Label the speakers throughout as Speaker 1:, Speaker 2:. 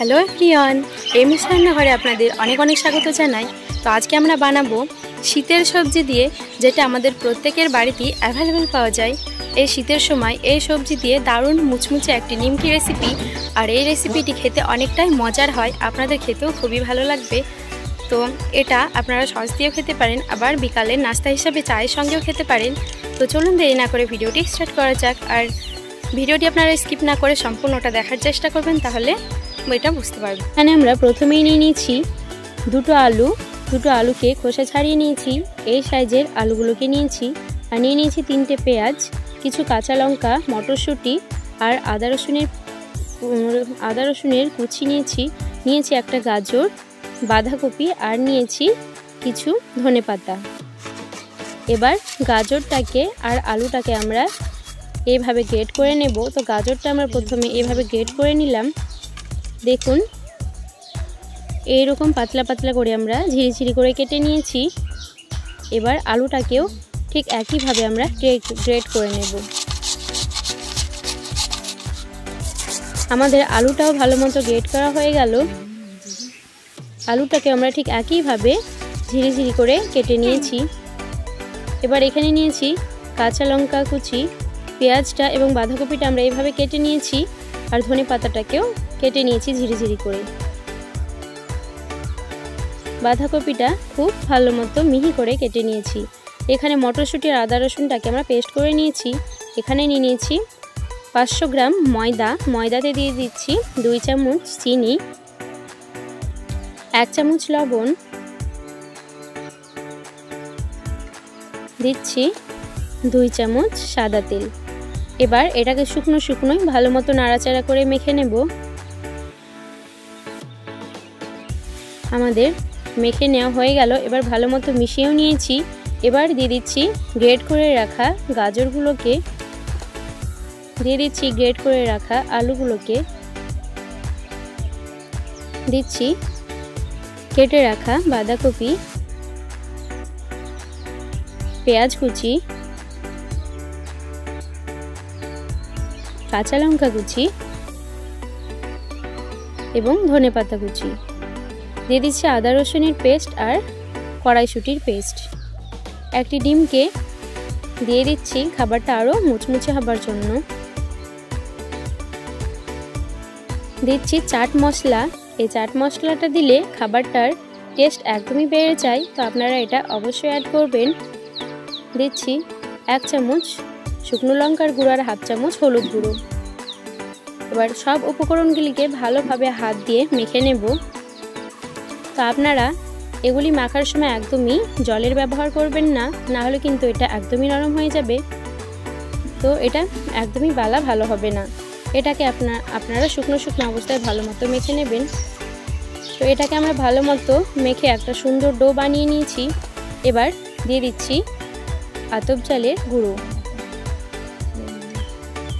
Speaker 1: Hello everyone, MS রান্নাঘরে আপনাদের অনেক অনেক স্বাগত জানাই। তো আজকে আমরা বানাবো শীতের সবজি দিয়ে, যেটা আমাদের প্রত্যেকের বাড়িতেই অ্যাভেলেবেল পাওয়া যায়। এই শীতের সময় এই সবজি দিয়ে দারুণ মুচমুচে একটি নিমকি রেসিপি। আর এই রেসিপিটি খেতে অনেকটাই মজার হয়, আপনাদের খেতেও খুবই ভালো লাগবে। তো এটা আপনারা সস দিয়েও খেতে পারেন, আবার বিকালের নাস্তা হিসাবে চায়ের সঙ্গেও খেতে পারেন। তো চলুন দেরি না করে ভিডিওটি স্টার্ট করা যাক। আর ভিডিওটি আপনারা স্কিপ না করে সম্পূর্ণটা দেখার চেষ্টা করবেন, তাহলে এটা বুঝতে পারবেন। এখানে আমরা প্রথমেই নিয়ে নিয়েছি দুটো আলুকে খোসা ছাড়িয়ে নিয়েছি। এই সাইজের আলুগুলোকে নিয়েছি। আর নিয়ে নিয়েছি 3টে পেঁয়াজ, কিছু কাঁচা লঙ্কা, মটরশুঁটি আর আদা রসুনের কুচি নিয়েছি একটা গাজর, বাঁধাকপি আর নিয়েছি কিছু ধনেপাতা। এবার গাজরটাকে আর আলুটাকে আমরা এইভাবে গ্রেট করে নেব। তো গাজরটা আমরা প্রথমে এইভাবে গ্রেট করে নিলাম। দেখুন, এইরকম পাতলা পাতলা করে আমরা ঝিরিঝিরি করে কেটে নিয়েছি। এবার আলুটাকেও ঠিক একইভাবে আমরা গ্রেট করে নেব। আমাদের আলুটাও ভালো মতো গ্রেট করা হয়ে গেল। আলুটাকে আমরা ঠিক একইভাবে ঝিরিঝিরি করে কেটে নিয়েছি। এবার এখানে নিয়েছি কাঁচা লঙ্কা কুচি, পেঁয়াজটা এবং বাঁধাকপিটা আমরা এইভাবে কেটে নিয়েছি। আর ধনে পাতাটাকেও কেটে নিয়েছি ঝিরিঝিরি করে। বাঁধাকপিটা খুব ভালো মতো মিহি করে কেটে নিয়েছি। এখানে মটরশুঁটি আর আদা রসুনটাকে আমরা পেস্ট করে নিয়েছি। এখানে নিয়ে নিয়েছি 500 গ্রাম ময়দাতে দিয়ে দিচ্ছি 2 চামচ চিনি, 1 চামচ লবণ, দিচ্ছি 2 চামচ সাদা তেল। এবার এটাকে শুকনোই ভালো মতো নাড়াচাড়া করে মেখে নেব। আমাদের মেখে নেওয়া হয়ে গেল। এবার ভালো মতো মিশিয়েও নিয়েছি। এবার দিয়ে দিচ্ছি গ্রেট করে রাখা গাজরগুলোকে, দিয়ে দিচ্ছি গ্রেট করে রাখা আলুগুলোকে, দিচ্ছি কেটে রাখা বাঁধাকপি, পেঁয়াজ কুচি, কাঁচা লঙ্কা কুচি এবং ধনেপাতা কুচি। দিয়ে দিচ্ছি আদা রসুনের পেস্ট আর কড়াইশুঁটির পেস্ট। একটি ডিমকে দিয়ে দিচ্ছি খাবারটা আরও মুচমুচে হবার জন্য। দিচ্ছি চাট মশলা। এই চাট মশলাটা দিলে খাবারটার টেস্ট একদমই বেড়ে যায়, তো আপনারা এটা অবশ্যই অ্যাড করবেন। দিচ্ছি 1 চামচ শুকনো লঙ্কার গুঁড়ো আর 1/2 চামচ হলুদ গুঁড়ো। এবার সব উপকরণগুলিকে ভালোভাবে হাত দিয়ে মেখে নেব। তো আপনারা এগুলি মাখার সময় একদমই জলের ব্যবহার করবেন না, না হলে কিন্তু এটা একদমই নরম হয়ে যাবে। তো এটা একদমই বালা ভালো হবে না। এটাকে আপনারা শুকনো অবস্থায় ভালো মতো মেখে নেবেন। তো এটাকে আমরা ভালো মতো মেখে একটা সুন্দর ডো বানিয়ে নিয়েছি। এবার দিয়ে দিচ্ছি আতপ চালের গুঁড়ো।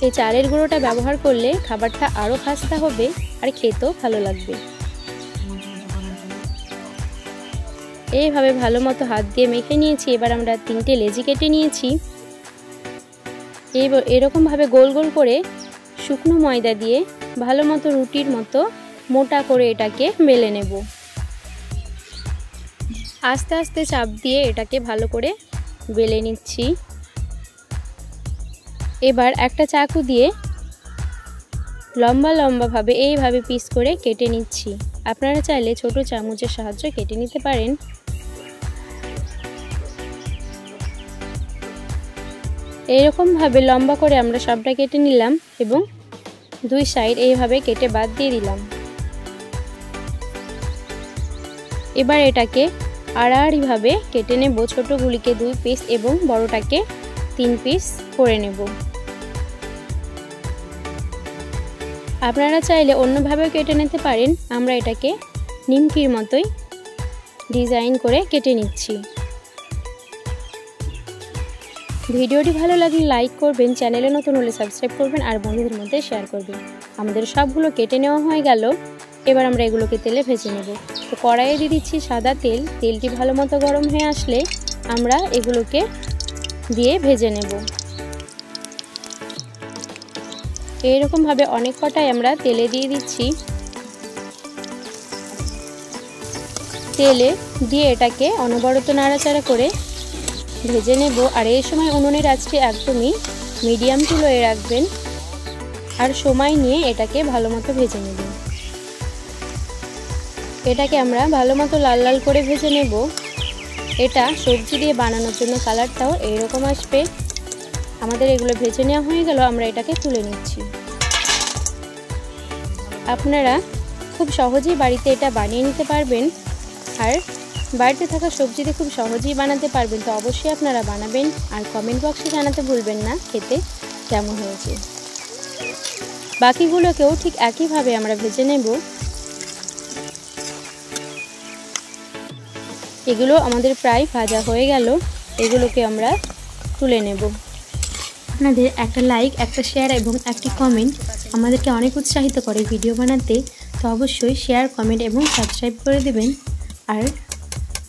Speaker 1: এই চালের গুঁড়োটা ব্যবহার করলে খাবারটা আরও খাস্তা হবে আর খেতেও ভালো লাগবে। এইভাবে ভালো মতো হাত দিয়ে মেখে নিয়েছি। এবার আমরা 3টে লেচি কেটে নিয়েছি। এরকমভাবে গোল গোল করে শুকনো ময়দা দিয়ে ভালো মতো রুটির মতো মোটা করে এটাকে বেলে নেব। আস্তে আস্তে চাপ দিয়ে এটাকে ভালো করে বেলে নিচ্ছি। এবার একটা চাকু দিয়ে লম্বাভাবে এইভাবে পিস করে কেটে নিচ্ছি। আপনারা চাইলে ছোট চামচের সাহায্যে কেটে নিতে পারেন। এইরকমভাবে লম্বা করে আমরা সবটা কেটে নিলাম এবং 2 সাইড এইভাবে কেটে বাদ দিয়ে দিলাম। এবার এটাকে আড়াআড়িভাবে কেটে নেব। ছোটগুলিকে 2 পিস এবং বড়টাকে 3 পিস করে নেব। আপনারা চাইলে অন্যভাবেও কেটে নিতে পারেন। আমরা এটাকে নিমকির মতোই ডিজাইন করে কেটে নিচ্ছি। ভিডিওটি ভালো লাগলে লাইক করবেন, চ্যানেলে নতুন হলে সাবস্ক্রাইব করবেন আর বন্ধুদের মধ্যে শেয়ার করবেন। আমাদের সবগুলো কেটে নেওয়া হয়ে গেল। এবার আমরা এগুলোকে তেলে ভেজে নেব। তো কড়াইয়ে দিয়ে দিচ্ছি সাদা তেল। তেলটি ভালো মতো গরম হয়ে আসলে আমরা এগুলোকে দিয়ে ভেজে নেব। এইরকমভাবে অনেক কটাই আমরা তেলে দিয়ে দিচ্ছি। তেলে দিয়ে এটাকে অনবরত নাড়াচাড়া করে ভেজে নেব। আর এই সময় উনুনের আঁচটি একদমই মিডিয়াম টু লোয়ে রাখবেন আর সময় নিয়ে এটাকে ভালো মতো ভেজে নেবেন। এটাকে আমরা ভালো মতো লাল লাল করে ভেজে নেব। এটা সবজি দিয়ে বানানোর জন্য কালারটাও এইরকম আসবে। আমাদের এগুলো ভেজে নেওয়া হয়ে গেল, আমরা এটাকে তুলে নিচ্ছি। আপনারা খুব সহজেই বাড়িতে এটা বানিয়ে নিতে পারবেন আর বাড়িতে থাকা সবজি দিয়ে খুব সহজেই বানাতে পারবেন। তো অবশ্যই আপনারা বানাবেন আর কমেন্ট বক্সে জানাতে ভুলবেন না খেতে কেমন হয়েছে। বাকিগুলোকেও ঠিক একইভাবে আমরা ভেজে নেব। এগুলো আমাদের প্রায় ভাজা হয়ে গেল, এগুলোকে আমরা তুলে নেব। আপনাদের একটা লাইক, একটা শেয়ার এবং একটি কমেন্ট আমাদেরকে অনেক উৎসাহিত করে ভিডিও বানাতে। তো অবশ্যই শেয়ার, কমেন্ট এবং সাবস্ক্রাইব করে দেবেন। আর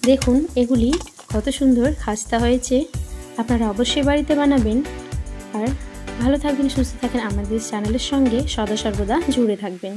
Speaker 1: দেখুন এগুলি কত সুন্দর খাস্তা হয়েছে। আপনারা অবশ্যই বাড়িতে বানাবেন আর ভালো থাকবেন, সুস্থ থাকেন, আমাদের চ্যানেলের সঙ্গে সদা সর্বদা জুড়ে থাকবেন।